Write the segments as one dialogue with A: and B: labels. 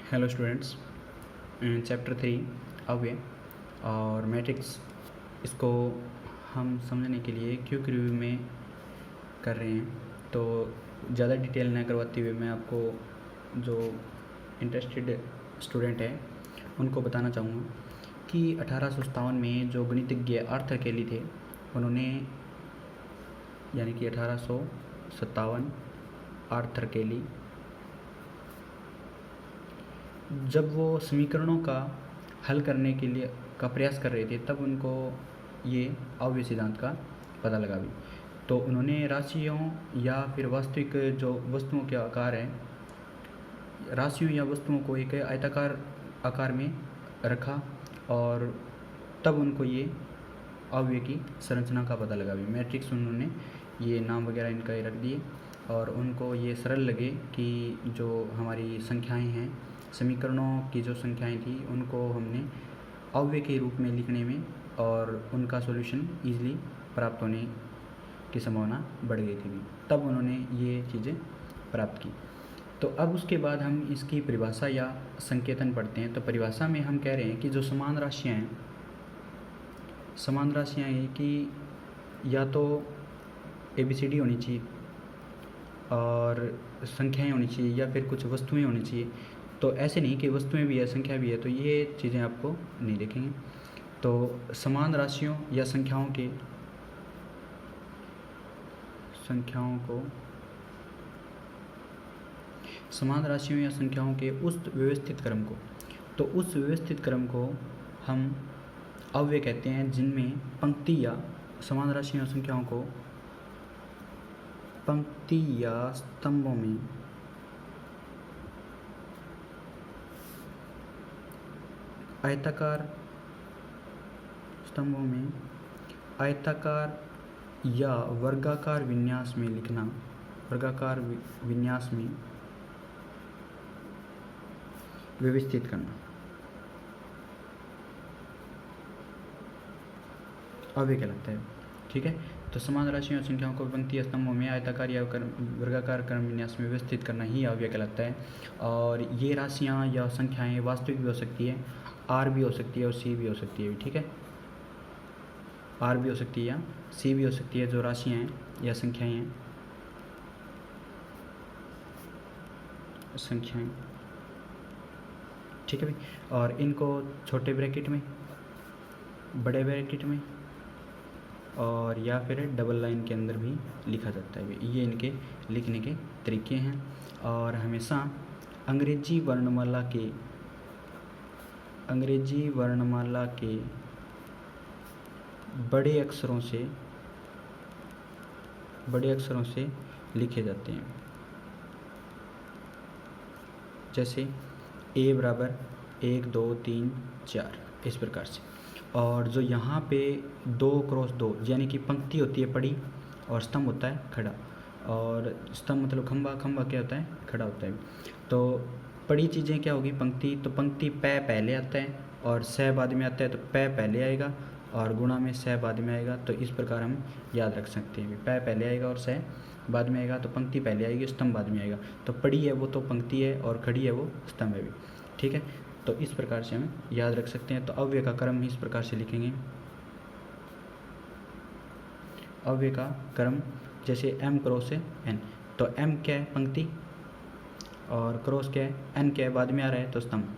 A: Hello students, chapter 3 अव्यय और matrix, इसको हम समझने के लिए क्विक रिव्यू में कर रहे हैं। तो ज़्यादा डिटेल न करवाते हुए मैं आपको जो इंटरेस्टेड स्टूडेंट है उनको बताना चाहूँगा कि 1857 में जो गणितज्ञ आर्थर केली थे, उन्होंने यानी कि 1857 आर्थर केली जब वो समीकरणों का हल करने के लिए का प्रयास कर रहे थे, तब उनको ये अव्यय सिद्धांत का पता लगा भी। तो उन्होंने राशियों या फिर वास्तविक जो वस्तुओं के आकार हैं, राशियों या वस्तुओं को एक आयताकार आकार में रखा और तब उनको ये अव्यय की संरचना का पता लगा भी। मैट्रिक्स उन्होंने ये नाम वगैरह इनका रख दिए और उनको ये सरल लगे कि जो हमारी संख्याएं हैं, समीकरणों की जो संख्याएं थी, उनको हमने अव्यय के रूप में लिखने में और उनका सॉल्यूशन ईजिली प्राप्त होने की संभावना बढ़ गई थी। तब उन्होंने ये चीज़ें प्राप्त की। तो अब उसके बाद हम इसकी परिभाषा या संकेतन पढ़ते हैं। तो परिभाषा में हम कह रहे हैं कि जो समान राशियाँ हैं, समान राशियाँ ये कि या तो ABCD होनी चाहिए और संख्याएं होनी चाहिए या फिर कुछ वस्तुएं होनी चाहिए। तो ऐसे नहीं कि वस्तुएं भी है संख्या भी है, तो ये चीज़ें आपको नहीं देखेंगे। तो समान राशियों या संख्याओं को समान राशियों या संख्याओं के उस व्यवस्थित क्रम को, तो उस व्यवस्थित क्रम को हम अव्यय कहते हैं, जिनमें पंक्ति या समान राशियों या संख्याओं को पंक्ति या स्तंभों में आयताकार या वर्गाकार विन्यास में लिखना, वर्गाकार विन्यास में व्यवस्थित करना अव्यय कहलाता है। ठीक है, तो समान राशियों और संख्याओं को पंक्ति या स्तंभों में आयताकार या वर्गाकार क्रम विन्यास में व्यवस्थित करना ही अव्यय कहलाता है। और ये राशियाँ या संख्याएं वास्तविक भी हो सकती है, R भी हो सकती है और C भी हो सकती है। ठीक है, R भी हो सकती है या C भी हो सकती है, जो राशियाँ हैं या संख्याएं हैं, संख्याएं। ठीक है भाई, और इनको छोटे ब्रैकेट में, बड़े ब्रैकेट में और या फिर डबल लाइन के अंदर भी लिखा जाता है। ये इनके लिखने के तरीके हैं। और हमेशा अंग्रेजी वर्णमाला के बड़े अक्षरों से लिखे जाते हैं, जैसे A बराबर 1 2 3 4, इस प्रकार से। और जो यहाँ पे 2 क्रॉस 2 यानी कि पंक्ति होती है पड़ी और स्तंभ होता है खड़ा। और स्तंभ मतलब खंभा क्या होता है, खड़ा होता है। तो पड़ी चीज़ें क्या होगी, पंक्ति, तो पंक्ति पै पहले आता है और सह बाद में आता है, तो पै पहले आएगा और गुणा में सह बाद में आएगा। तो इस प्रकार हम याद रख सकते हैं, पै पहले आएगा और सह बाद में आएगा, तो पंक्ति पहले आएगी, स्तंभ बाद में आएगा। तो पड़ी है वो तो पंक्ति है और खड़ी है वो स्तंभ है भी। ठीक है, तो इस प्रकार से हम याद रख सकते हैं। तो अव्यय का क्रम इस प्रकार से लिखेंगे, अव्यय का क्रम जैसे M क्रॉस है N। तो M क्या है, पंक्ति, और क्रॉस क्या है, N क्या है, बाद में आ रहा है तो स्तंभ।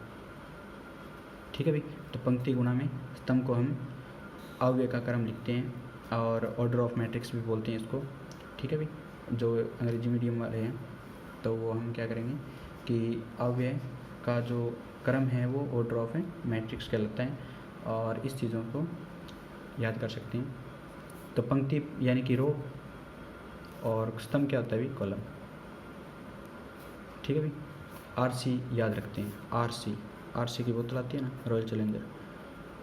A: ठीक है भाई, तो पंक्ति गुणा में स्तंभ को हम अव्यय का क्रम लिखते हैं और ऑर्डर ऑफ मैट्रिक्स भी बोलते हैं इसको। ठीक है भाई, जो अंग्रेजी मीडियम वाले हैं तो वो हम क्या करेंगे कि अव्यय का जो क्रम है वो ऑर्डर ऑफ मैट्रिक्स कहलाता है और इस चीज़ों को याद कर सकते हैं। तो पंक्ति यानी कि रो और स्तंभ क्या होता है भी, कॉलम। ठीक है भाई, RC याद रखते हैं, RC की बोतल आती है ना, रॉयल चैलेंजर।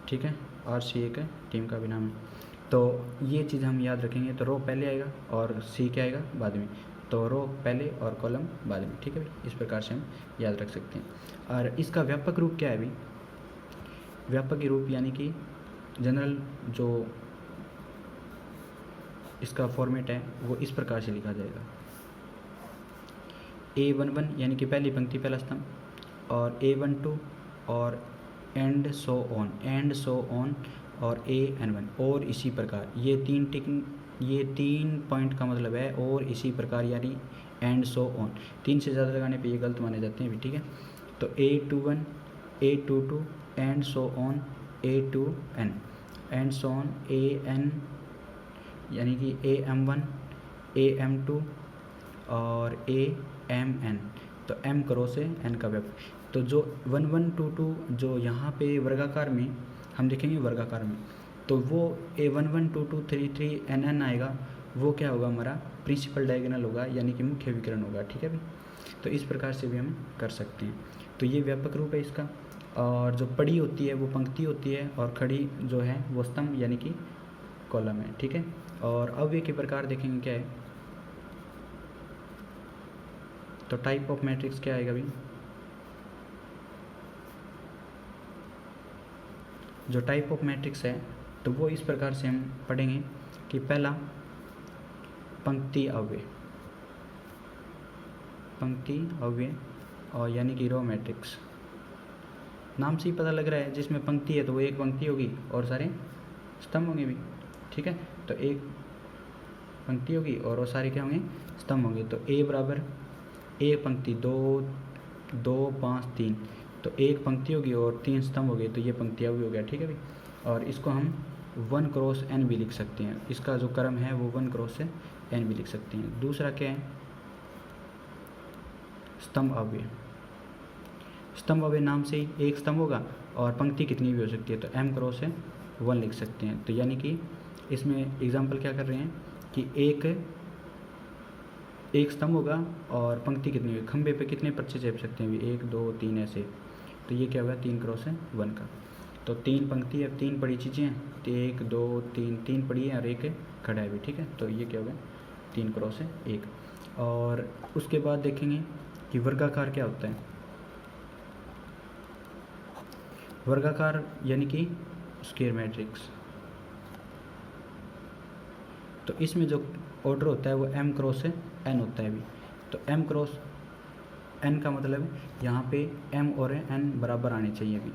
A: ठीक है, RC एक टीम का भी नाम है। तो ये चीज़ हम याद रखेंगे। तो रो पहले आएगा और C क्या आएगा बाद में, तो रो पहले और कॉलम बाद में। ठीक है भाई, इस प्रकार से हम याद रख सकते हैं। और इसका व्यापक रूप क्या है भाई, व्यापक रूप यानी कि जनरल जो इसका फॉर्मेट है वो इस प्रकार से लिखा जाएगा, A11 यानी कि पहली पंक्ति पहला स्तंभ, और A12 और एंड सो ऑन और AN1 और इसी प्रकार। ये 3 पॉइंट का मतलब है और इसी प्रकार, यानी एंड सो ऑन। 3 से ज़्यादा लगाने पे ये गलत माने जाते हैं भी, ठीक है। तो A21 A22 and so on A2N and so on AN, यानी कि AM1 AM2 और AMN। तो M क्रॉस से N का वेक्टर। तो जो 1 1 2 2 जो यहाँ पे वर्गाकार में हम देखेंगे, वर्गाकार में तो वो A1 1 2 2 3 3 NN आएगा, वो क्या होगा, हमारा प्रिंसिपल डायगोनल होगा, यानी कि मुख्य विकर्ण होगा, ठीक है भाई। तो इस प्रकार से भी हम कर सकते हैं। तो ये व्यापक रूप है इसका। और जो पड़ी होती है वो पंक्ति होती है, और खड़ी जो है वो स्तंभ यानी कि कॉलम है, ठीक है। और अव्यय के प्रकार देखेंगे क्या है। तो टाइप ऑफ मैट्रिक्स क्या आएगा भाई, जो टाइप ऑफ मैट्रिक्स है तो वो इस प्रकार से हम पढ़ेंगे कि पहला पंक्ति अव्यय और यानी कि रो मैट्रिक्स। नाम से ही पता लग रहा है, जिसमें पंक्ति है तो वो एक पंक्ति होगी और सारे स्तंभ होंगे भी, ठीक है। तो एक पंक्ति होगी और वो सारे क्या होंगे, स्तंभ होंगे। तो A बराबर एक पंक्ति 2 2 5 3, तो एक पंक्ति होगी और 3 स्तंभ हो गए, तो ये पंक्ति अव्यय हो गया, ठीक है भाई। और इसको हम 1 क्रॉस n भी लिख सकते हैं, इसका जो क्रम है वो 1 क्रॉस से n भी लिख सकते हैं। दूसरा क्या है, स्तंभ अव्यय। स्तंभ अव्यय नाम से ही एक स्तंभ होगा और पंक्ति कितनी भी हो सकती है, तो m क्रॉस से 1 लिख सकते हैं। तो यानी कि इसमें एग्जाम्पल क्या कर रहे हैं कि एक स्तंभ होगा और पंक्ति कितनी होगी, खंबे पे कितने पर्चे चेप सकते हैं, 1 2 3 ऐसे। तो ये क्या होगा, 3 क्रॉस से 1 का। तो 3 पंक्ति है, 3 पड़ी चीज़ें हैं, तो 1 2 3 3 पड़ी है और एक खड़ा है भी, ठीक है। तो ये क्या होगा, 3 क्रॉस से 1। और उसके बाद देखेंगे कि वर्गाकार क्या होता है। वर्गाकार यानी कि स्क्वायर मैट्रिक्स। तो इसमें जो ऑर्डर होता है वो m क्रॉस से n होता है भी। तो m क्रॉस n का मतलब यहाँ पे m और n बराबर आने चाहिए भी।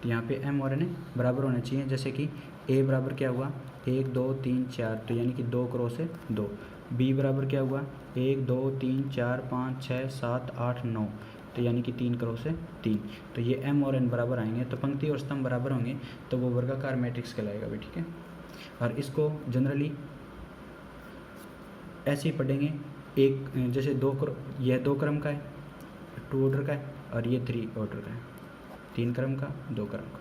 A: तो यहाँ पे m और n बराबर होने चाहिए। जैसे कि a बराबर क्या हुआ, 1 2 3 4, तो यानी कि 2 क्रॉस से 2। b बराबर क्या हुआ, 1 2 3 4 5 6 7 8 9, तो यानी कि 3 क्रॉस से 3। तो ये m और n बराबर आएंगे, तो पंक्ति और स्तंभ बराबर होंगे, तो वो वर्गाकार मैट्रिक्स कहलाएगा भी, ठीक है। और इसको जनरली ऐसे ही पढ़ेंगे, एक जैसे यह 2 क्रम का है, 2 ऑर्डर का है, और ये 3 ऑर्डर का है, 3 क्रम का, 2 क्रम का।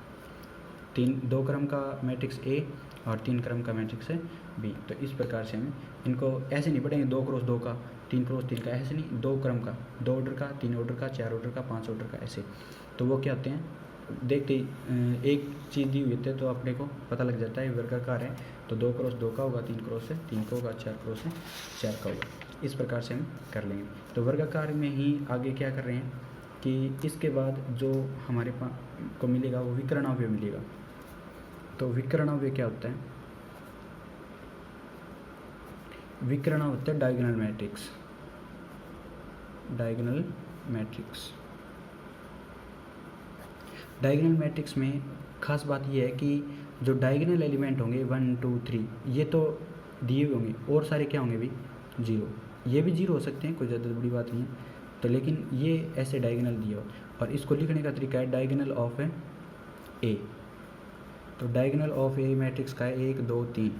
A: 2 क्रम का मैट्रिक्स A और 3 क्रम का मैट्रिक्स है B। तो इस प्रकार से हमें इनको ऐसे नहीं पढ़ेंगे 2 क्रॉस 2 का, 3 क्रॉस 3 का, ऐसे नहीं, 2 क्रम का, 2 ऑर्डर का, 3 ऑर्डर का, 4 ऑर्डर का, 5 ऑर्डर का, ऐसे। तो वो क्या होते हैं, देखते एक चीज़ दी हुई है तो अपने को पता लग जाता है वर्गाकार है, तो 2 क्रॉस 2 का होगा, 3 क्रॉस से 3 का होगा, 4 क्रॉस से 4 का होगा। इस प्रकार से हम कर लेंगे। तो वर्गाकार में ही आगे क्या कर रहे हैं कि इसके बाद जो हमारे पास को मिलेगा वो विकर्णाव्यय मिलेगा। तो विकर्णाव्यय क्या होता है, विकर्णाव्यय होता है diagonal matrix. Diagonal matrix, diagonal matrix में खास बात यह है कि जो डायगोनल एलिमेंट होंगे 1 2 3 ये तो दिए हुए होंगे, और सारे क्या होंगे भी 0। ये भी 0 हो सकते हैं, कोई ज़्यादा बड़ी बात नहीं है। तो लेकिन ये ऐसे डायगोनल दिए हो, और इसको लिखने का तरीका है डायगोनल ऑफ ए। तो डायगोनल ऑफ ए मैट्रिक्स का है 1 2 3,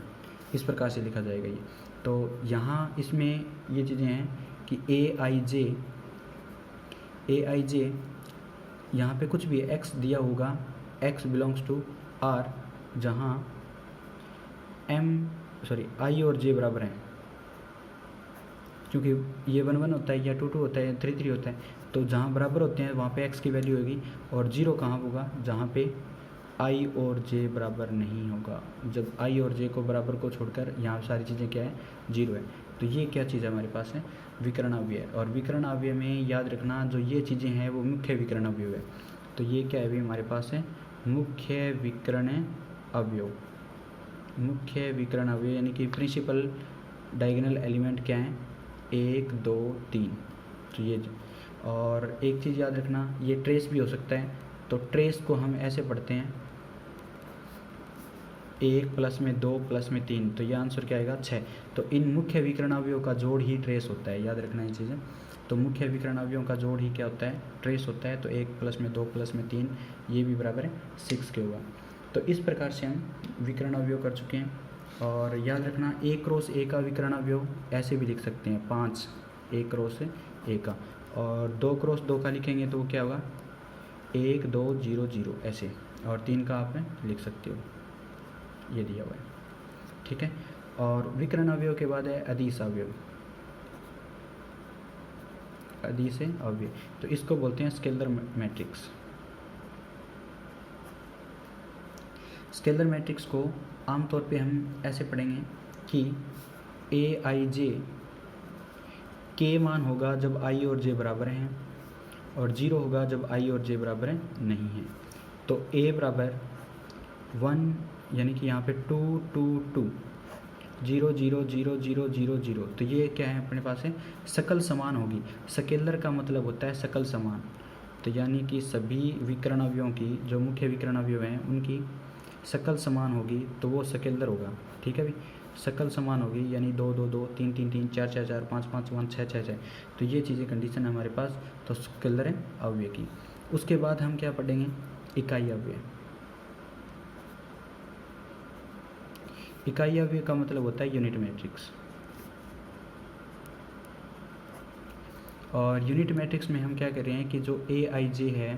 A: इस प्रकार से लिखा जाएगा ये। तो यहाँ इसमें ये चीज़ें हैं कि ए आई जे यहाँ पे कुछ भी x दिया होगा, x बिलोंग्स टू R, जहाँ i और j बराबर हैं, क्योंकि ये 1 1 होता है या 2 2 होता है या 3 3 होता है। तो जहाँ बराबर होते हैं वहाँ पे x की वैल्यू होगी, और 0 कहाँ होगा, जहाँ पे i और j बराबर नहीं होगा। जब i और j को बराबर को छोड़कर यहाँ सारी चीज़ें क्या है, 0 है। तो ये क्या चीज़ है हमारे पास है, विकर्णाव्यय। और विकर्णाव्यय में याद रखना जो ये चीज़ें हैं वो मुख्य विकर्णाव्यय है। तो ये क्या है भी हमारे पास है, मुख्य विकर्ण अवयव। मुख्य विकर्ण अवयव यानी कि प्रिंसिपल डायगोनल एलिमेंट क्या है, 1 2 3। तो ये और एक चीज़ याद रखना, ये ट्रेस भी हो सकता है, तो ट्रेस को हम ऐसे पढ़ते हैं 1 प्लस में 2 प्लस में 3, तो ये आंसर क्या आएगा 6। तो इन मुख्य विकर्णावयों का जोड़ ही ट्रेस होता है, याद रखना ये चीज़ें। तो मुख्य विकर्णावयों का जोड़ ही क्या होता है, ट्रेस होता है। तो 1 प्लस में 2 प्लस में 3 ये भी बराबर है 6 के होगा। तो इस प्रकार से हम विकर्णावय कर चुके हैं। और याद रखना 1 क्रॉस ए का विकर्णावय ऐसे भी लिख सकते हैं 5, 1 क्रॉस ए का, और 2 क्रॉस 2 का लिखेंगे तो वो क्या होगा 1 2 0 0 ऐसे, और 3 का आप लिख सकते हो, ये दिया हुआ है, ठीक है। और विकर्ण अवयव के बाद है अदिश अवयव, अदिश अवयव, तो इसको बोलते हैं स्केलर मैट्रिक्स। स्केलर मैट्रिक्स को आमतौर पे हम ऐसे पढ़ेंगे कि ए आई जे के मान होगा जब आई और जे बराबर हैं, और 0 होगा जब आई और जे बराबर नहीं है। तो ए बराबर 1 यानी कि यहाँ पे 2 2 2 0 0 0 0 0 0, तो ये क्या है अपने पास है सकल समान होगी। स्केलर का मतलब होता है सकल समान, तो यानी कि सभी विकर्ण अवयवों की जो मुख्य विकर्ण अवयव हैं उनकी सकल समान होगी तो वो स्केलर होगा, ठीक है भाई। सकल समान होगी यानी 2 2 2 3 3 3 4 4 4 5 5 1 6 6 6, तो ये चीज़ें कंडीशन है हमारे पास, तो स्केलर है अवयव की। उसके बाद हम क्या पढ़ेंगे इकाई अवयव। इकाई अवयव का मतलब होता है यूनिट मैट्रिक्स, और यूनिट मैट्रिक्स में हम क्या कर रहे हैं कि जो ए आई जे है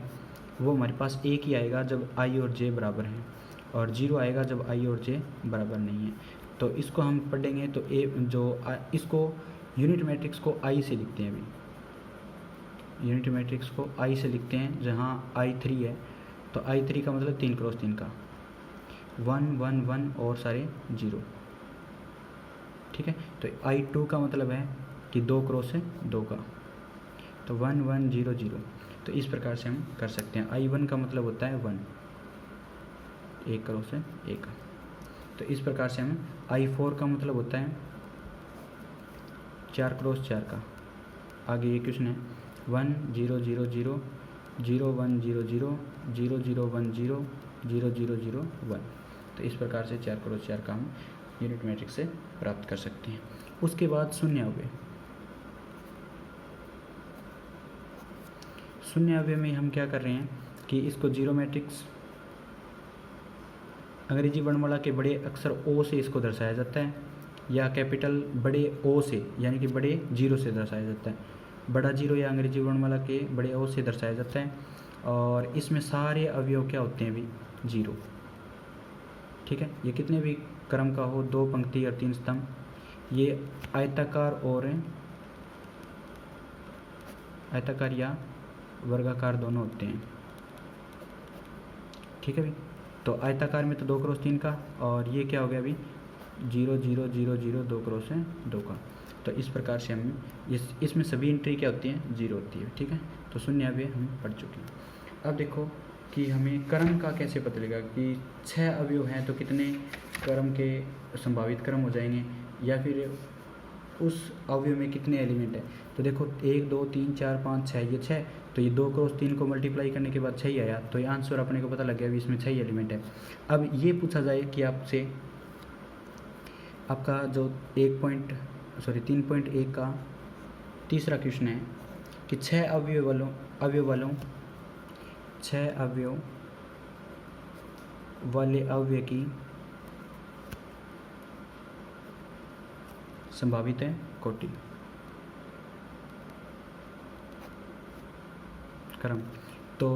A: वो हमारे पास एक ही आएगा जब आई और जे बराबर हैं, और 0 आएगा जब आई और जे बराबर नहीं है। तो इसको हम पढ़ेंगे तो इसको यूनिट मैट्रिक्स को आई से लिखते हैं। अभी यूनिट मैट्रिक्स को आई से लिखते हैं, जहाँ I3 है, तो I3 का मतलब 3 क्रॉस 3 का 1 1 1 और सारे 0, ठीक है। तो I2 का मतलब है कि 2 क्रॉस 2 का, तो 1 1 0 0, तो इस प्रकार से हम कर सकते हैं। I1 का मतलब होता है 1, 1 क्रॉस 1, तो इस प्रकार से हम I4 का मतलब होता है 4 क्रॉस 4 का। आगे ये क्वेश्चन है 1 0 0 0 0 1 0 0 0 0 1 0 0 0 0 1, तो इस प्रकार से 4 क्रॉस 4 का हम यूनिट मैट्रिक्स से प्राप्त कर सकते हैं। उसके बाद शून्य अवयव। शून्य अवयव में हम क्या कर रहे हैं कि इसको जीरो मैट्रिक्स, अंग्रेजी वर्णमाला के बड़े अक्षर ओ से इसको दर्शाया जाता है, या कैपिटल बड़े ओ से यानी कि बड़े 0 से दर्शाया जाता है। बड़ा 0 या अंग्रेजी वर्णमाला के बड़े ओ से दर्शाया जाता है, और इसमें सारे अवयव क्या होते हैं भी 0, ठीक है। ये कितने भी क्रम का हो, 2 पंक्ति और 3 स्तंभ, ये आयताकार या वर्गाकार दोनों होते हैं, ठीक है भाई। तो आयताकार में तो 2 क्रॉस 3 का, और ये क्या हो गया अभी 0 0 0 0 2 क्रॉस 2 का। तो इस प्रकार से हम इसमें सभी एंट्री क्या होती हैं 0 होती है, ठीक है। तो शून्य अवयव हम पढ़ चुके हैं। अब देखो कि हमें क्रम का कैसे पता लगेगा कि 6 अवयव हैं तो कितने क्रम के संभावित क्रम हो जाएंगे, या फिर उस अवयव में कितने एलिमेंट हैं। तो देखो 1 2 3 4 5 6, ये 6, तो ये 2 क्रॉस 3 को मल्टीप्लाई करने के बाद 6 ही आया, तो ये आंसर अपने को पता लग गया अभी इसमें 6 एलिमेंट है। अब ये पूछा जाए कि आपसे आपका जो 3.1 का तीसरा क्वेश्चन है कि 6 अवयव वाले अवयव की संभावित है कोटि क्रम। तो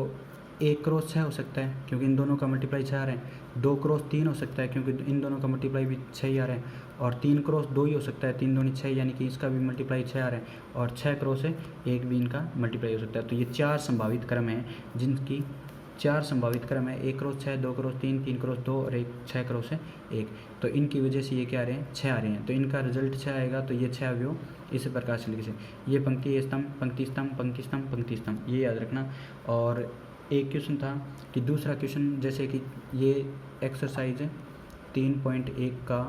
A: 1 क्रॉस 6 हो सकता है क्योंकि इन दोनों का मल्टीप्लाई 6 आ रहा है। 2 क्रॉस 3 हो सकता है क्योंकि इन दोनों का मल्टीप्लाई भी 6 ही आ रहा है। और 3 क्रॉस 2 ही हो सकता है, 3 दूनी 6 यानी कि इसका भी मल्टीप्लाई 6 आ रहा है। और 6 क्रॉस 1 भी इनका मल्टीप्लाई हो सकता है। तो ये 4 संभावित क्रम हैं जिनकी 4 संभावित क्रम है, 1 क्रॉस 6, 2 क्रॉस 3, 3 क्रॉस 2 और 6 क्रॉस 1। तो इनकी वजह से ये क्या आ रहे हैं 6 आ रहे हैं, तो इनका रिजल्ट 6 आएगा। तो ये 6 अवयव इस प्रकार से लिखे, ये पंक्ति, ये स्तंभ, पंक्ति स्तंभ, पंक्ति स्तंभ, पंक्ति स्तंभ, ये याद रखना। और एक क्वेश्चन था कि दूसरा क्वेश्चन जैसे कि ये एक्सरसाइज 3.1 का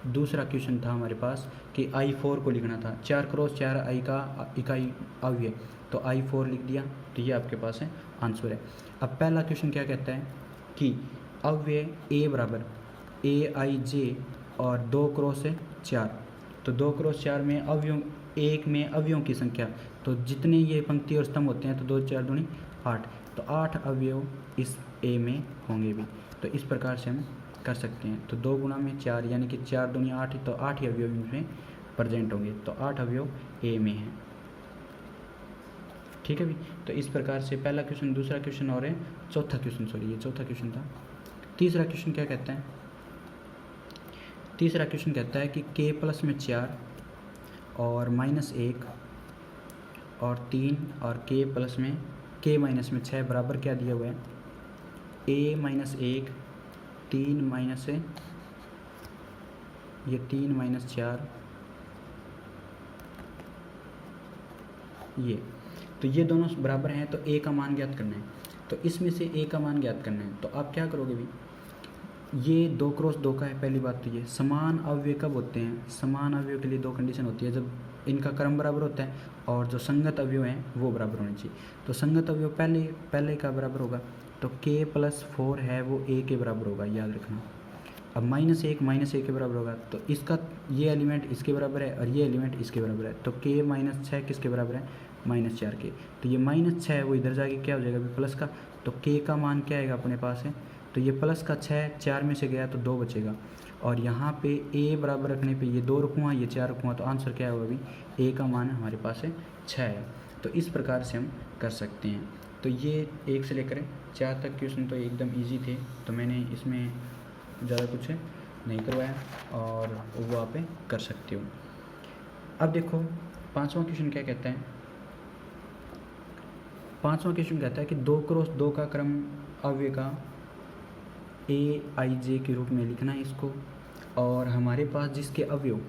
A: दूसरा क्वेश्चन था हमारे पास कि I4 को लिखना था, 4x4 I का इकाई अव्यय, तो I4 लिख दिया, तो ये आपके पास है आंसर है। अब पहला क्वेश्चन क्या कहता है कि अव्यय A बराबर AIJ और 2x4, तो 2x4 में अवयव, एक में अवयवों की संख्या, तो जितने ये पंक्ति और स्तंभ होते हैं तो 2 4 दूनी 8, तो 8 अवयव इस A में होंगे भी। तो इस प्रकार से हम कर सकते हैं। तो 2 गुणा में 4 यानी कि 4 दूनी 8, तो 8 ही अवयव इसमें प्रेजेंट होंगे, तो 8 अवयव A में हैं। ठीक है भी। तो इस प्रकार से पहला क्वेश्चन, दूसरा क्वेश्चन और है चौथा क्वेश्चन, सॉरी ये चौथा क्वेश्चन था। तीसरा क्वेश्चन क्या कहता है, तीसरा क्वेश्चन कहता है कि k प्लस में 4 और -1 और 3 और k प्लस में k माइनस में 6 बराबर क्या दिया हुआ है, a माइनस 1 3 माइनस से ये 3 माइनस 4 ये, तो ये दोनों बराबर हैं, तो a का मान ज्ञात करना है। तो इसमें से a का मान ज्ञात करना है, तो आप क्या करोगे भी, ये 2x2 का है। पहली बात तो ये समान अवयव कब होते हैं, समान अवयव के लिए दो कंडीशन होती है, जब इनका क्रम बराबर होता है और जो संगत अवयव हैं वो बराबर होने चाहिए। तो संगत अवयव पहले का बराबर होगा, तो k प्लस 4 है वो a के बराबर होगा, याद रखना। अब -1 के बराबर होगा, तो इसका ये एलिमेंट इसके बराबर है और ये एलिमेंट इसके बराबर है, तो k -6 किसके बराबर है, -4 के। तो ये -6 है वो इधर जाके क्या हो जाएगा अभी प्लस का, तो k का मान क्या आएगा अपने पास है, तो ये प्लस का 6 4 में से गया तो 2 बचेगा, और यहाँ पे a बराबर रखने पे ये 2 रखूँगा ये 4 रखूँगा, तो आंसर क्या होगा अभी, a का मान हमारे पास है 6 है। तो इस प्रकार से हम कर सकते हैं। तो ये 1 से लेकर 4 तक क्वेश्चन तो एकदम ईजी थे, तो मैंने इसमें ज़्यादा कुछ नहीं करवाया और वो आप कर सकते हो। अब देखो पांचवा क्वेश्चन क्या कहता है, पांचवा क्वेश्चन कहता है कि 2x2 का क्रम अव्यय का AIJ के रूप में लिखना है इसको, और हमारे पास जिसके अवयव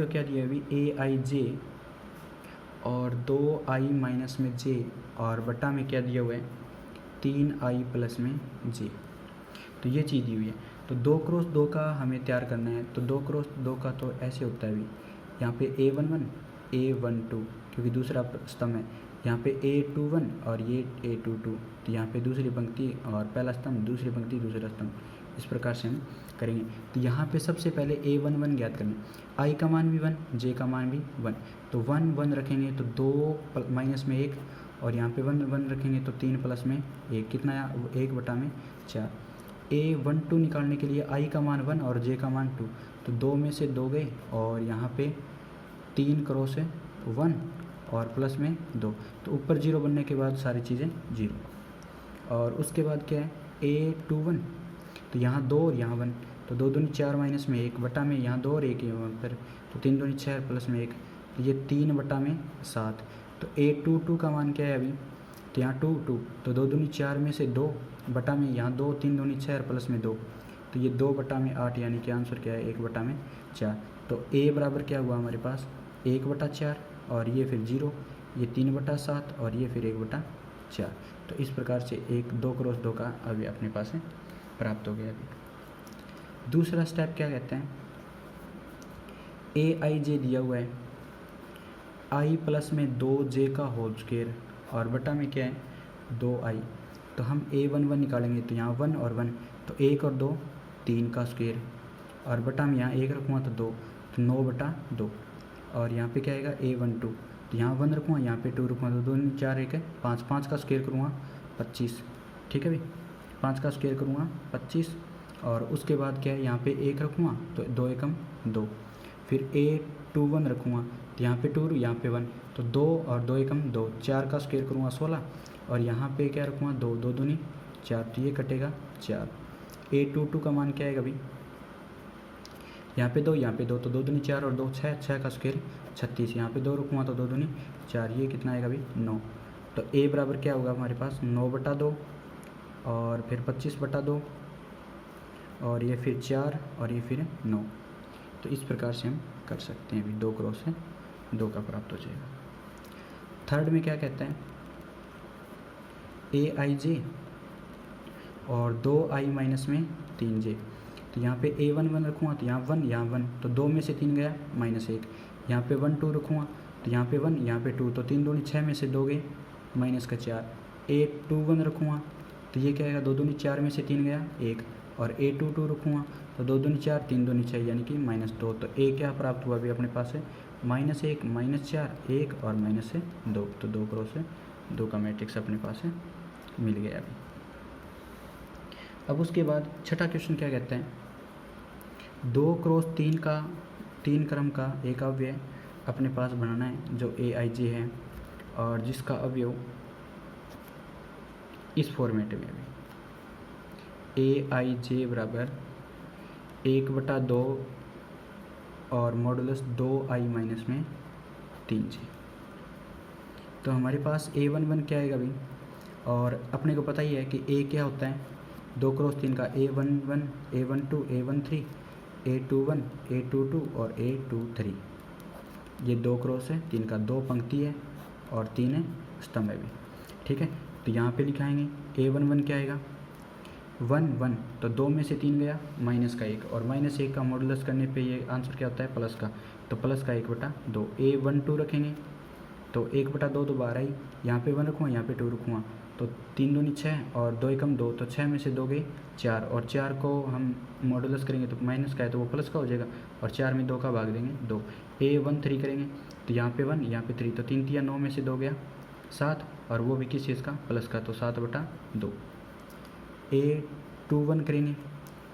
A: क्या दिया अभी, AIJ और 2i माइनस में j और बटा में क्या दिया हुआ है, 3i प्लस में j, तो ये चीज़ दी हुई है। तो 2x2 का हमें तैयार करना है, तो 2x2 का तो ऐसे होता है अभी, यहाँ पे A11 A12 क्योंकि दूसरा स्तंभ है, यहाँ पे A21 और ये A22, तो यहाँ पे दूसरी पंक्ति और पहला स्तंभ, दूसरी पंक्ति दूसरा स्तंभ, इस प्रकार से हम करेंगे। तो यहाँ पे सबसे पहले A11 ज्ञात करना, i का मान भी 1 j का मान भी 1, तो 1 1 रखेंगे तो 2 माइनस में 1, और यहाँ पे 1 1 रखेंगे तो 3 प्लस में 1, कितना आया 1 बटा में 4। A12 निकालने के लिए i का मान 1 और j का मान 2, तो 2 में से 2 गए और यहाँ पे 3 क्रॉस 1 और प्लस में 2, तो ऊपर 0 बनने के बाद सारी चीज़ें 0, और उसके बाद क्या है A21, तो यहाँ 2 और यहाँ 1, तो 2 दूनी 4 माइनस में 1 बटा में यहाँ 2 और 1 पर, तो 3 दूनी 6 प्लस में 1, तो ये 3 बटा में 7। तो A22 का मान क्या है अभी, तो यहाँ 2 2, तो 2 दूनी 4 में से 2 बटा में यहाँ 2, 3 दूनी 6 प्लस में 2, तो ये 2 बटा में 8, यानी कि आंसर क्या है 1 बटा में 4। तो A बराबर क्या हुआ हमारे पास 1 बटा 4, और ये फिर 0, ये 3 बटा 7 और ये फिर 1 बटा 4। तो इस प्रकार से 2x2 का अभी अपने पास है प्राप्त हो गया। अभी दूसरा स्टेप क्या कहते हैं, AIJ दिया हुआ है, i प्लस में 2j का होल स्क्वायर और बटा में क्या है 2i, तो हम A11 निकालेंगे, तो यहाँ 1 और 1, तो 1 और 2 3 का स्क्वायर, और बटा में यहाँ 1 रखूँगा तो 2, तो 9 बटा 2, और यहाँ पे क्या आएगा A12, तो यहाँ 1 रखूँगा यहाँ पे 2 रखूँगा, तो 2 4 1 है 5, 5 का स्क्वायर करूँगा 25, ठीक है भाई 5 का स्क्वायर करूँगा 25, और उसके बाद क्या है यहाँ पे 1 रखूँगा तो 2 एकम 2, फिर A21 रखूँगा, तो यहाँ पे 2 यहाँ पे 1, तो 2 और 2 एकम 2, 4 का स्क्वायर करूँगा 16, और यहाँ पे क्या रखूँगा 2 2 दूनी 4, तो ये कटेगा 4। A22 का मान क्या है अभी, यहाँ पे 2 यहाँ पे 2, तो 2 दूनी 4 और 2 6, 6 का स्क्वायर 36, यहाँ पे 2 रखूँगा तो 2 दूनी 4, ये कितना आएगा अभी 9। तो A बराबर क्या होगा हमारे पास 9 बटा 2 और फिर 25 बटा 2 और ये फिर 4 और ये फिर 9। तो इस प्रकार से हम कर सकते हैं, अभी 2x2 का प्राप्त हो जाएगा। थर्ड में क्या कहता है AIJ और 2i माइनस में 3j। तो यहाँ पे a1 रखूँगा तो यहाँ 1 यहाँ 1, तो 2 में से 3 गया -1। यहाँ पे 1 2 रखूँगा तो यहाँ पे 1 यहाँ पे 2, तो 3 दूनी 6 में से 2 गए -4। a21 रखूँगा तो ये क्या आएगा, 2 दूनी 4 में से 3 गया 1, और a22 रखूँगा तो 2 दूनी 4 3 दूनी 6 यानी कि -2। तो a क्या प्राप्त हुआ अभी अपने पास है -1 -4 1 और -2। तो 2 क्रॉस 2 का मैट्रिक्स अपने पास है मिल गया अभी। अब उसके बाद छठा क्वेश्चन क्या कहते हैं, 2 क्रॉस 3 का 3 क्रम का एक अवयव अपने पास बनाना है जो aij है और जिसका अवयव इस फॉर्मेट में है aij बराबर 1/2 और मॉडुलस 2i माइनस में 3j। तो हमारे पास a11 क्या आएगा अभी, और अपने को पता ही है कि a क्या होता है 2 क्रॉस 3 का, a11 a12 a13 a21 a22 और a23। ये 2 क्रॉस है 3 का, 2 पंक्ति है और 3 है स्तंभ है भी, ठीक है। तो यहाँ पे लिखाएंगे a11 क्या आएगा 1 1, तो 2 में से 3 गया -1, और -1 का मॉडुलस करने पे ये आंसर क्या होता है प्लस का, तो प्लस का 1/2। a12 रखेंगे तो 1/2 तो 12 ही, यहाँ पे 1 रखूँगा यहाँ पे 2 रखूँगा, तो 3 दूनी 6 और 2 एकम 2, तो 6 में से 2 गए 4, और 4 को हम मॉडुलस करेंगे तो माइनस का है तो वो प्लस का हो जाएगा, और 4 में 2 का भाग देंगे 2। a13 करेंगे तो यहाँ पे 1 यहाँ पे 3, तो 3 3 9 में से 2 गया 7, और वो भी किस चीज़ का प्लस का, तो 7/2। a21 करेंगे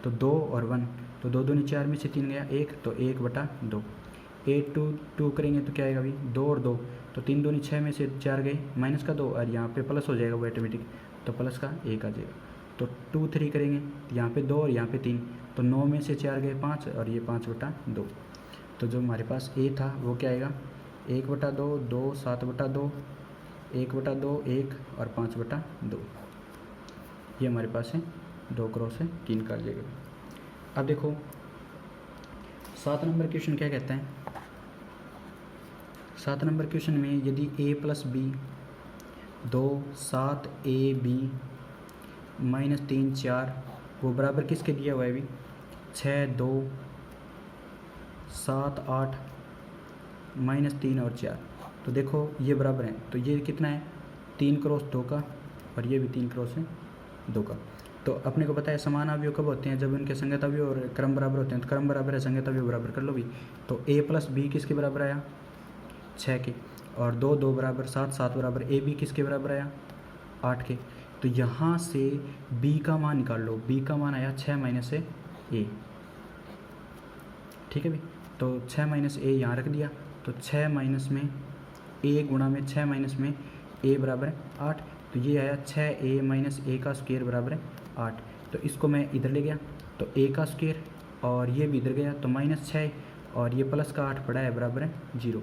A: तो 2 और 1, तो 2 दूनी 4 में से 3 गया 1, तो 1/2। a22 करेंगे तो क्या आएगा अभी 2 और 2, तो 3 दूनी 6 में से 4 गए -2, और यहाँ पे प्लस हो जाएगा वो ऑटोमेटिक, तो प्लस का 1 आ जाएगा। तो 2 3 करेंगे तो यहाँ पे 2 और यहाँ पे 3, तो 9 में से 4 गए 5, और ये 5/2। तो जो हमारे पास a था वो क्या आएगा 1/2 2 7/2 1/2 1 और 5/2। ये हमारे पास है 2 क्रॉस है 3 का जाएगा। अब देखो 7 नंबर क्वेश्चन क्या कहते हैं, 7 नंबर क्वेश्चन में यदि a + b 2 7ab -3 4 वो बराबर किसके दिया हुआ है अभी 6 2 7 8 -3 और 4, तो देखो ये बराबर है, तो ये कितना है 3 क्रॉस 2 का, और ये भी 3 क्रॉस है 2 का। तो अपने को पता है समान अवयव कब होते हैं, जब उनके संगत अवयव और क्रम बराबर होते हैं, तो क्रम बराबर है संगत अवयव बराबर कर लो भी। तो a + b किसके बराबर आया 6 के, और 2 2 बराबर 7 7 बराबर ab किसके बराबर आया 8 के। तो यहाँ से b का मान निकाल लो, b का मान आया 6 - a, ठीक है भाई। तो 6 - a यहाँ रख दिया, तो 6 में a गुणा में 6 में a बराबर 8, तो ये आया 6a - a का स्क्वायर बराबर 8। तो इसको मैं इधर ले गया तो a का स्क्वायर, और ये भी इधर गया तो -6, और ये प्लस का 8 पड़ा है बराबर 0।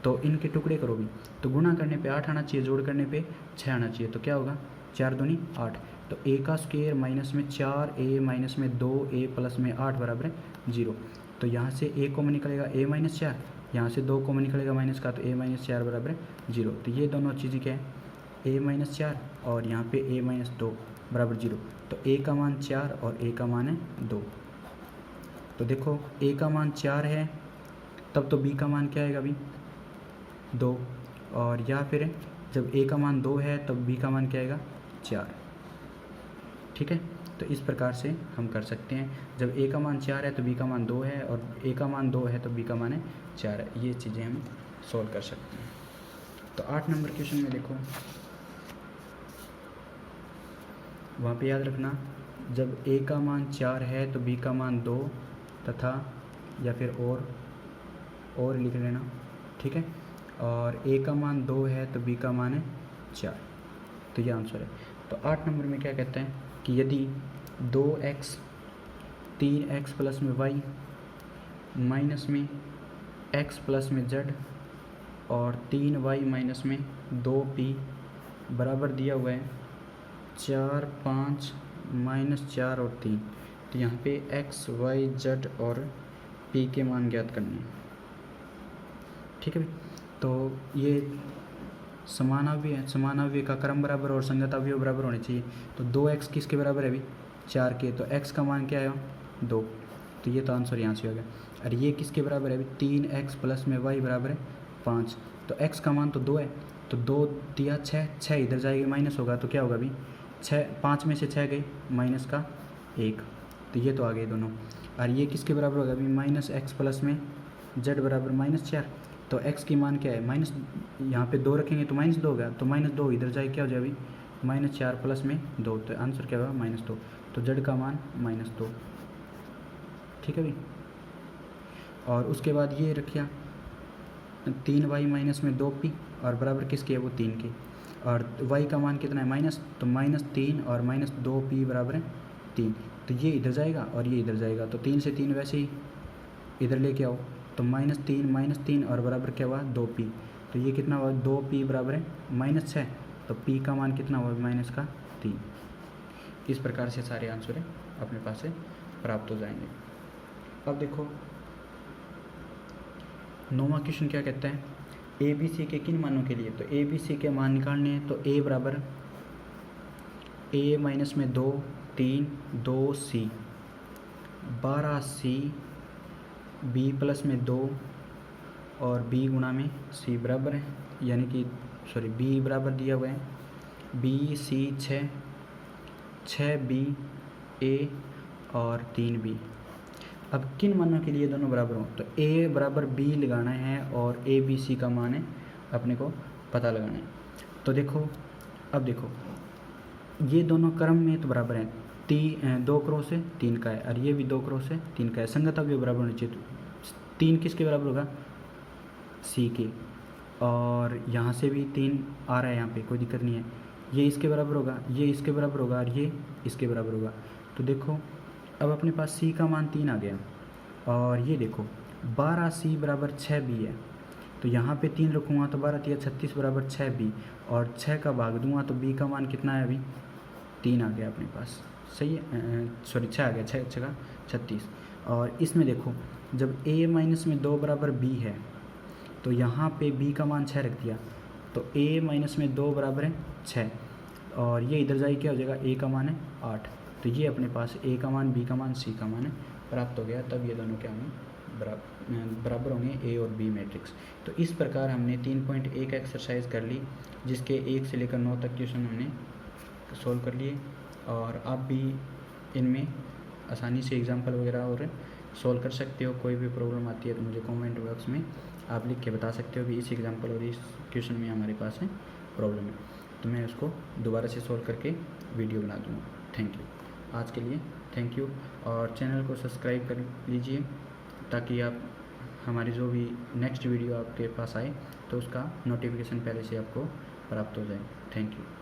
A: तो इनके टुकड़े करो भी, तो गुणा करने पे 8 आना चाहिए, जोड़ करने पे 6 आना चाहिए, तो क्या होगा 4 दूनी 8। तो a का स्क्वायर माइनस में 4a माइनस में 2a प्लस में 8 बराबर 0। तो यहाँ से a कॉमन निकलेगा a - 4, यहाँ से 2 कॉमन निकलेगा माइनस का, तो a - 4 बराबर 0। तो ये दोनों चीज़ें क्या है a - 4 और यहाँ पे a - 2 बराबर 0। तो a का मान 4 और a का मान है 2। तो देखो a का मान 4 है तब तो b का मान क्या आएगा अभी 2, और या फिर जब a का मान 2 है तब b का मान क्या आएगा 4, ठीक है। तो इस प्रकार से हम कर सकते हैं, जब a का मान 4 है तो b का मान 2 है, और a का मान 2 है तो b का मान है 4 है। ये चीज़ें हम सॉल्व कर सकते हैं। तो 8 नंबर क्वेश्चन में देखो, वहाँ पे याद रखना जब a का मान 4 है तो b का मान 2 तथा या फिर और लिख लेना, ठीक है। और a का मान 2 है तो b का मान है 4, तो ये आंसर है। तो 8 नंबर में क्या कहते हैं कि यदि 2x 3x प्लस में y माइनस में x प्लस में z और 3y माइनस में 2p बराबर दिया हुआ है 4 5 -4 और 3, तो यहाँ पे x y z और p के मान ज्ञात करने हैं, ठीक है। तो ये समानावयव का क्रम बराबर और संगत अवयव बराबर होने चाहिए। तो 2x किसके बराबर है अभी 4 के, तो x का मान क्या है 2, तो ये तो आंसर यहाँ से हो गया। और ये किसके बराबर है अभी 3x प्लस में y बराबर है 5, तो x का मान तो 2 है, तो 2 दिया 6, 6 इधर जाएगी माइनस होगा तो क्या होगा अभी 6, 5 में से 6 गई माइनस का 1, तो ये तो आ गए दोनों। और ये किसके बराबर होगा अभी माइनस एक्स प्लस में z बराबर -4, तो x की मान क्या है माइनस, यहाँ पे 2 रखेंगे तो -2 होगा, तो -2 इधर जाए क्या हो जाए अभी -4 प्लस में 2, तो आंसर क्या होगा -2, तो z का मान -2। ठीक है भाई। और उसके बाद ये रखिया 3y माइनस में 2p और बराबर किसके है वो 3 के, और y का मान कितना है माइनस, तो -3 और -2p बराबर है 3, तो ये इधर जाएगा और ये इधर जाएगा, तो 3 से 3 वैसे ही इधर लेके आओ, तो -3 और बराबर क्या हुआ 2p, तो ये कितना हुआ 2p बराबर है -6, तो p का मान कितना हुआ -3। इस प्रकार से सारे आंसर है अपने पास से प्राप्त हो जाएंगे। अब देखो 9वां क्वेश्चन क्या कहता है, ए बी सी के किन मानों के लिए, तो ए बी सी के मान निकालने हैं, तो a बराबर a माइनस में 2 3 2c 12c b प्लस में 2 और b गुणा में c बराबर है, यानी कि b बराबर दिया हुआ है b c 6b a और 3b। अब किन मानों के लिए दोनों बराबर हों, तो a बराबर b लगाना है और a b c का मान है अपने को पता लगाना है। तो देखो अब देखो ये दोनों क्रम में तो बराबर हैं, 2 क्रॉस से 3 का है और ये भी 2 क्रॉस से 3 का है, संगत अवयव बराबर होने चाहिए। तो 3 किसके बराबर होगा c के, और यहाँ से भी 3 आ रहा है, यहाँ पे कोई दिक्कत नहीं है, ये इसके बराबर होगा, ये इसके बराबर होगा और ये इसके बराबर होगा। तो देखो अब अपने पास c का मान 3 आ गया, और ये देखो 12c बराबर 6b है, तो यहाँ पे 3 रखूँगा तो 12 3 36 बराबर 6b, और 6 का भाग दूंगा तो b का मान कितना है अभी 3 आ गया अपने पास, सही है, 6 आ गया, 6 का 36। और इसमें देखो जब a माइनस में 2 बराबर b है, तो यहाँ पे b का मान 6 रख दिया, तो a माइनस में 2 बराबर है 6, और ये इधर जाए क्या हो जाएगा a का मान है 8, तो ये अपने पास a का मान b का मान c का मान है प्राप्त हो गया। तब ये दोनों क्या होंगे बराबर होंगे a और b मैट्रिक्स। तो इस प्रकार हमने 3.1 एक्सरसाइज कर ली, जिसके 1 से लेकर 9 तक क्वेश्चन हमने सोल्व कर लिए, और आप भी इनमें आसानी से एग्जाम्पल वगैरह और सोल्व कर सकते हो। कोई भी प्रॉब्लम आती है तो मुझे कमेंट बॉक्स में आप लिख के बता सकते हो कि इस एग्जाम्पल और इस क्वेश्चन में हमारे पास है प्रॉब्लम है, तो मैं उसको दोबारा से सोल्व करके वीडियो बना दूँगा। थैंक यू, आज के लिए थैंक यू, और चैनल को सब्सक्राइब कर लीजिए ताकि आप हमारी जो भी नेक्स्ट वीडियो आपके पास आए तो उसका नोटिफिकेशन पहले से आपको प्राप्त हो जाए। Thank you.